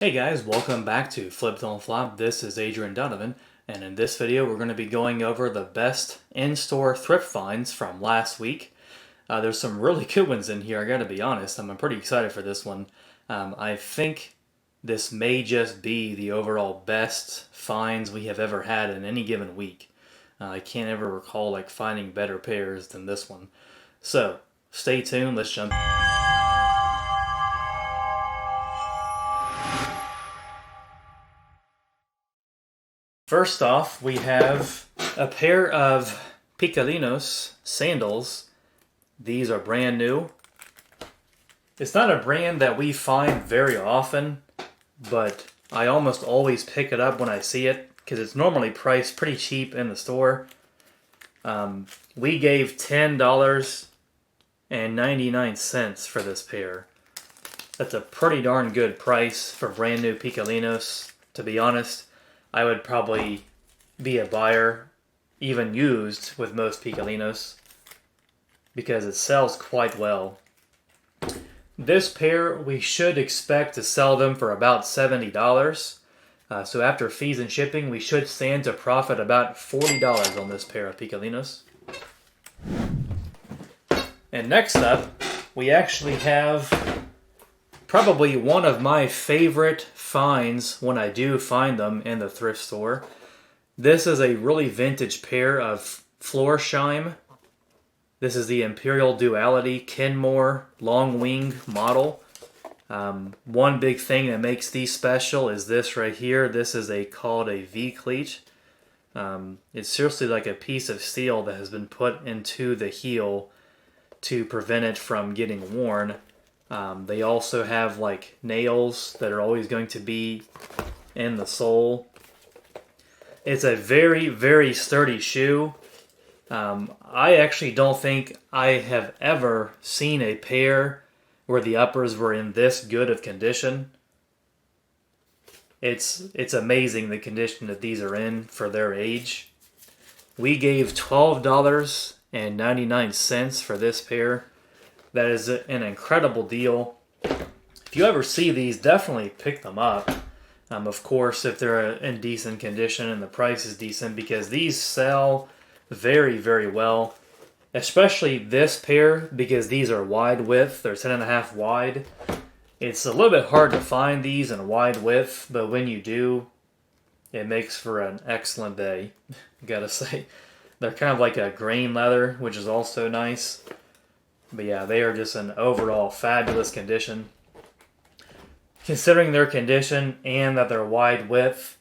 Hey guys, welcome back to Flip Don't Flop. This is Adrian Donovan, and in this video we're going to be going over the best in-store thrift finds from last week. There's some really good ones in here, I gotta be honest. I'm pretty excited for this one. I think this may just be the overall best finds we have ever had in any given week. I can't ever recall finding better pairs than this one. So, stay tuned, let's jump. First off, we have a pair of Picalinos sandals. These are brand new. It's not a brand that we find very often, but I almost always pick it up when I see it because it's normally priced pretty cheap in the store. We gave $10.99 for this pair. That's a pretty darn good price for brand new Picalinos, to be honest. I would probably be a buyer, even used, with most Picalinos because it sells quite well. This pair, we should expect to sell them for about $70. So after fees and shipping, we should stand to profit about $40 on this pair of Picalinos. And next up, we actually have probably one of my favorite finds when I do find them in the thrift store. This is a really vintage pair of Florsheim. This is the Imperial Duality Kenmore long wing model. One big thing that makes these special is this right here. This is called a V-cleat. It's seriously like a piece of steel that has been put into the heel to prevent it from getting worn. They also have nails that are always going to be in the sole. It's a very, very sturdy shoe. I actually don't think I have ever seen a pair where the uppers were in this good of condition. It's amazing the condition that these are in for their age. We gave $12.99 for this pair. That is an incredible deal. If you ever see these, definitely pick them up. Of course, if they're in decent condition and the price is decent, because these sell very, very well. Especially this pair, because these are wide width. They're 10.5 wide. It's a little bit hard to find these in wide width, but when you do, it makes for an excellent day, gotta say. They're kind of like a grain leather, which is also nice. But yeah, they are just in overall fabulous condition. Considering their condition and that they're wide width,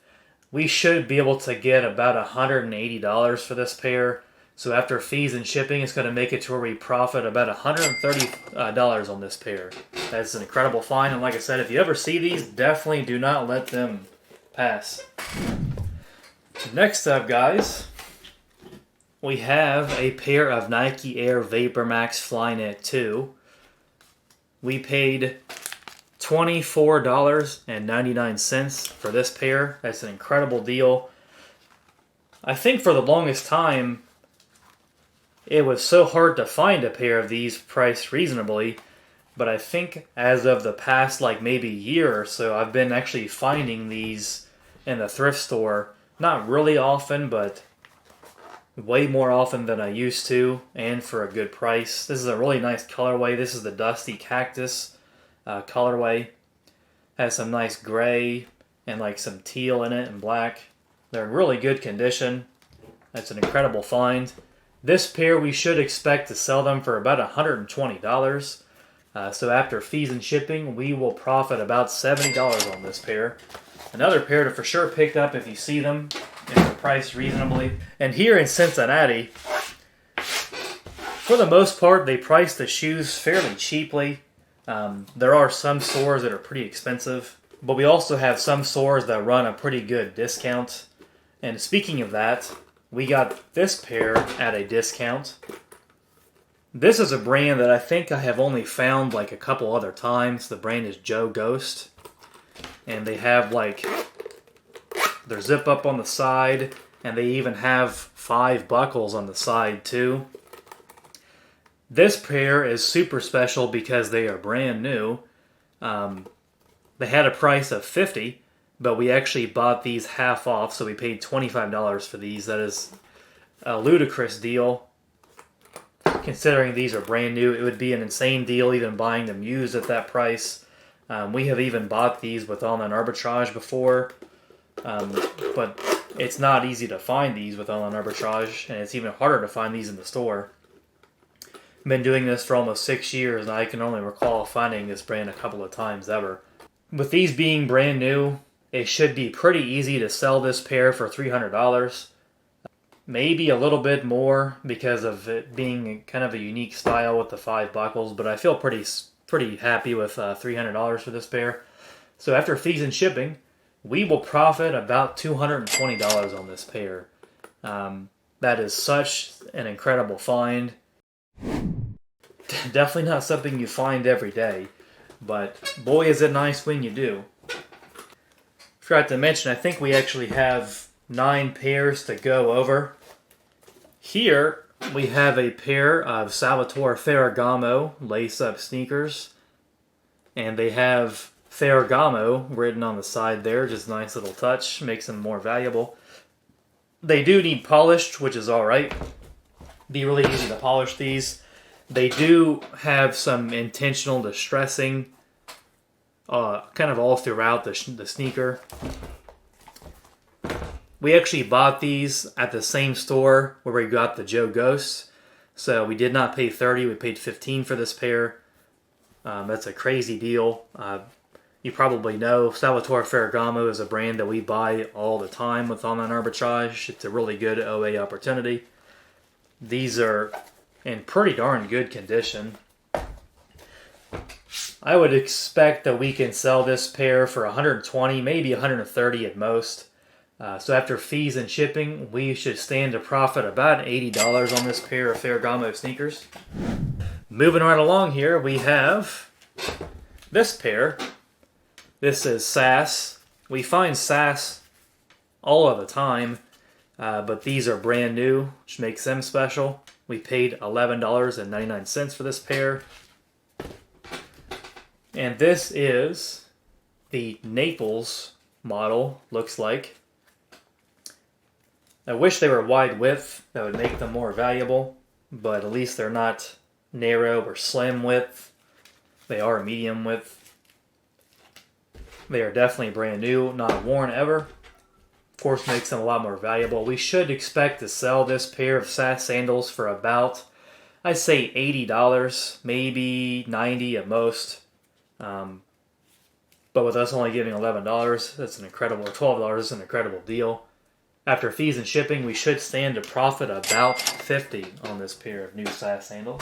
we should be able to get about $180 for this pair. So after fees and shipping, it's going to make it to where we profit about $130 on this pair. That's an incredible find. And like I said, if you ever see these, definitely do not let them pass. Next up, guys, we have a pair of Nike Air VaporMax Flyknit 2. We paid $24.99 for this pair. That's an incredible deal. I think for the longest time, it was so hard to find a pair of these priced reasonably, but I think as of the past maybe year or so, I've been actually finding these in the thrift store. Not really often, but way more often than I used to, and for a good price. This is a really nice colorway. This is the Dusty Cactus colorway. Has some nice gray and some teal in it and black. They're in really good condition. That's an incredible find. This pair we should expect to sell them for about $120. So after fees and shipping, we will profit about $70 on this pair. Another pair to for sure pick up if you see them and they're priced reasonably. And here in Cincinnati, for the most part, they price the shoes fairly cheaply. There are some stores that are pretty expensive, but we also have some stores that run a pretty good discount. And speaking of that, we got this pair at a discount. This is a brand that I think I have only found a couple other times. The brand is Joe Ghost. And they have their zip up on the side, and they even have 5 buckles on the side too. This pair is super special because they are brand new. They had a price of $50, but we actually bought these half off, so we paid $25 for these. That is a ludicrous deal. Considering these are brand new, it would be an insane deal even buying them used at that price. We have even bought these with online arbitrage before, but it's not easy to find these with online arbitrage, and it's even harder to find these in the store. I've been doing this for almost 6 years, and I can only recall finding this brand a couple of times ever. With these being brand new, it should be pretty easy to sell this pair for $300. Maybe a little bit more because of it being kind of a unique style with the 5 buckles, but I feel pretty happy with $300 for this pair. So after fees and shipping, we will profit about $220 on this pair. That is such an incredible find. Definitely not something you find every day, but boy is it nice when you do. Forgot to mention, I think we actually have 9 pairs to go over. Here we have a pair of Salvatore Ferragamo lace-up sneakers, and they have Ferragamo written on the side there, just a nice little touch, makes them more valuable. They do need polished, which is alright. Be really easy to polish these. They do have some intentional distressing kind of all throughout the sneaker. We actually bought these at the same store where we got the Joe Ghosts. So we did not pay $30, we paid $15 for this pair. That's a crazy deal. You probably know Salvatore Ferragamo is a brand that we buy all the time with online arbitrage. It's a really good OA opportunity. These are in pretty darn good condition. I would expect that we can sell this pair for $120, maybe $130 at most. So after fees and shipping, we should stand to profit about $80 on this pair of Ferragamo sneakers. Moving right along here, we have this pair. This is SAS. We find SAS all of the time, but these are brand new, which makes them special. We paid $11.99 for this pair. And this is the Naples model, looks like. I wish they were wide width. That would make them more valuable, but at least they're not narrow or slim width. They are medium width. They are definitely brand new, not worn ever. Of course, makes them a lot more valuable. We should expect to sell this pair of SAS sandals for about, I'd say $80, maybe $90 at most. But with us only giving $11, that's an incredible, or $12, that's an incredible deal. After fees and shipping, we should stand to profit about $50 on this pair of new SAS sandals.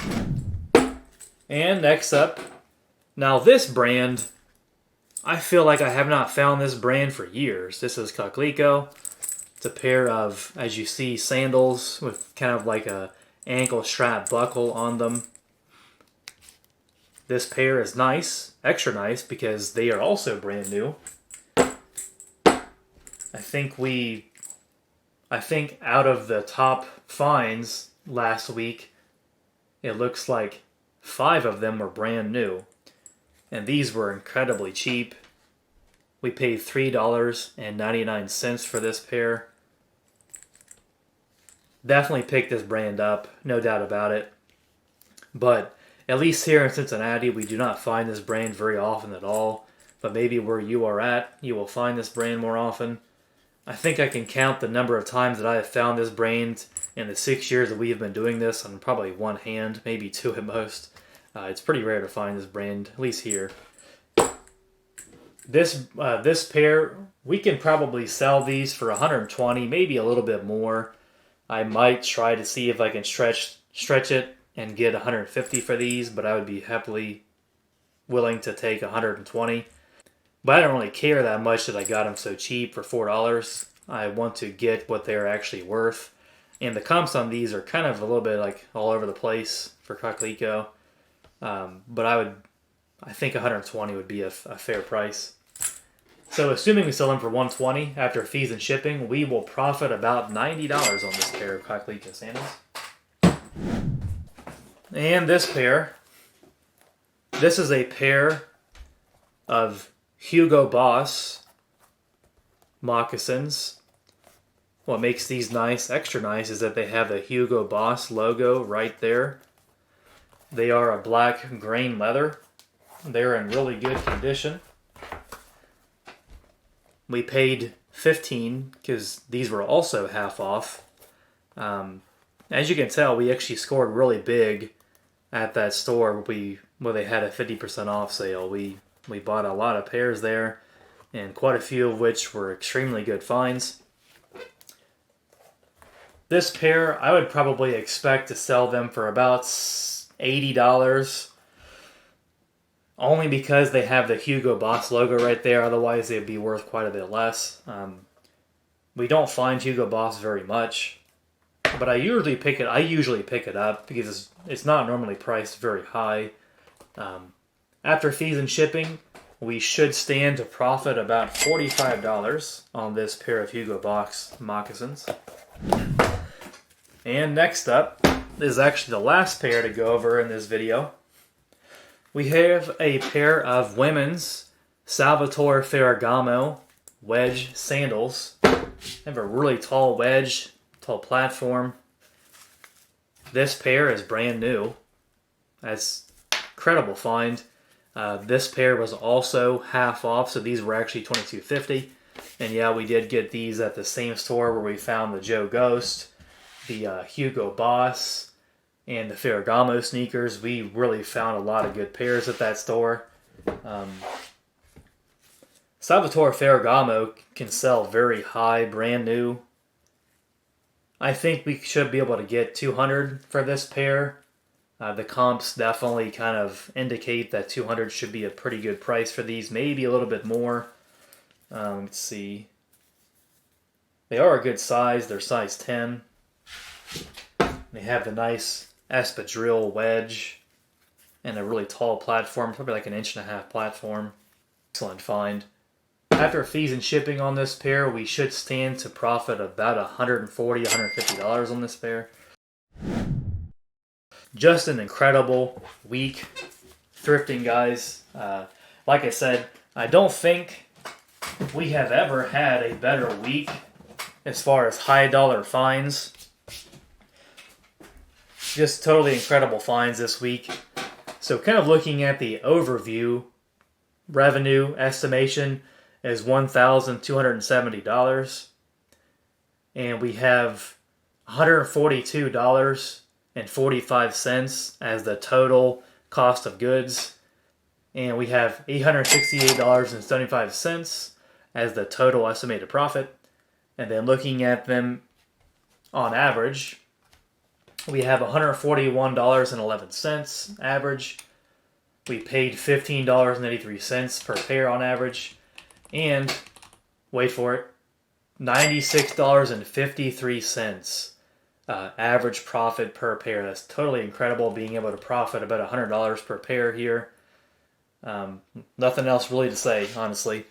And next up, now this brand, I feel like I have not found this brand for years. This is Coquelicot. It's a pair of, as you see, sandals with kind of like a ankle strap buckle on them. This pair is nice, extra nice, because they are also brand new. I think out of the top finds last week, it looks like 5 of them were brand new. And these were incredibly cheap. We paid $3.99 for this pair. Definitely pick this brand up, no doubt about it. But at least here in Cincinnati, we do not find this brand very often at all. But maybe where you are at, you will find this brand more often. I think I can count the number of times that I have found this brand in the 6 years that we have been doing this on probably one hand, maybe 2 at most. It's pretty rare to find this brand, at least here. This pair, we can probably sell these for $120, maybe a little bit more. I might try to see if I can stretch it and get $150 for these, but I would be happily willing to take $120. But I don't really care that much that I got them so cheap for $4. I want to get what they're actually worth. And the comps on these are kind of a little bit like all over the place for Coquelicot. But I think $120 would be a fair price. So assuming we sell them for $120 after fees and shipping, we will profit about $90 on this pair of Coquelicot sandals. And this pair, this is a pair of Hugo Boss moccasins. What makes these nice, extra nice, is that they have the Hugo Boss logo right there. They are a black grain leather. They're in really good condition. We paid $15 because these were also half off. As you can tell, we actually scored really big at that store where they had a 50% off sale. We bought a lot of pairs there, and quite a few of which were extremely good finds. This pair, I would probably expect to sell them for about $80. Only because they have the Hugo Boss logo right there. Otherwise, they'd be worth quite a bit less. We don't find Hugo Boss very much, but I usually pick it up because it's not normally priced very high. After fees and shipping, we should stand to profit about $45 on this pair of Hugo Boss moccasins. And next up is actually the last pair to go over in this video. We have a pair of women's Salvatore Ferragamo wedge sandals. They have a really tall wedge, tall platform. This pair is brand new. That's incredible find. This pair was also half off, so these were actually $22.50. And yeah, we did get these at the same store where we found the Joe Ghost, the Hugo Boss, and the Ferragamo sneakers. We really found a lot of good pairs at that store. Salvatore Ferragamo can sell very high, brand new. I think we should be able to get $200 for this pair. The comps definitely kind of indicate that $200 should be a pretty good price for these, maybe a little bit more. Let's see. They are a good size. They're size 10. They have the nice espadrille wedge and a really tall platform, probably like an 1.5 inch platform. Excellent find. After fees and shipping on this pair, we should stand to profit about $140, $150 on this pair. Just an incredible week thrifting, guys. Like I said, I don't think we have ever had a better week as far as high dollar finds. Just totally incredible finds this week. So kind of looking at the overview, revenue estimation is $1,270. And we have $142.45 as the total cost of goods. And we have $868.75 as the total estimated profit. And then looking at them on average, we have $141.11 average. We paid $15.83 per pair on average. And, wait for it, $96.53 average profit per pair. That's totally incredible, being able to profit about $100 per pair here. Nothing else really to say, honestly.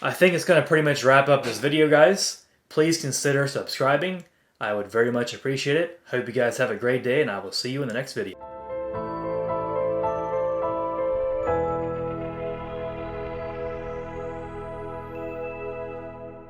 I think it's going to pretty much wrap up this video, guys. Please consider subscribing. I would very much appreciate it. Hope you guys have a great day, and I will see you in the next video.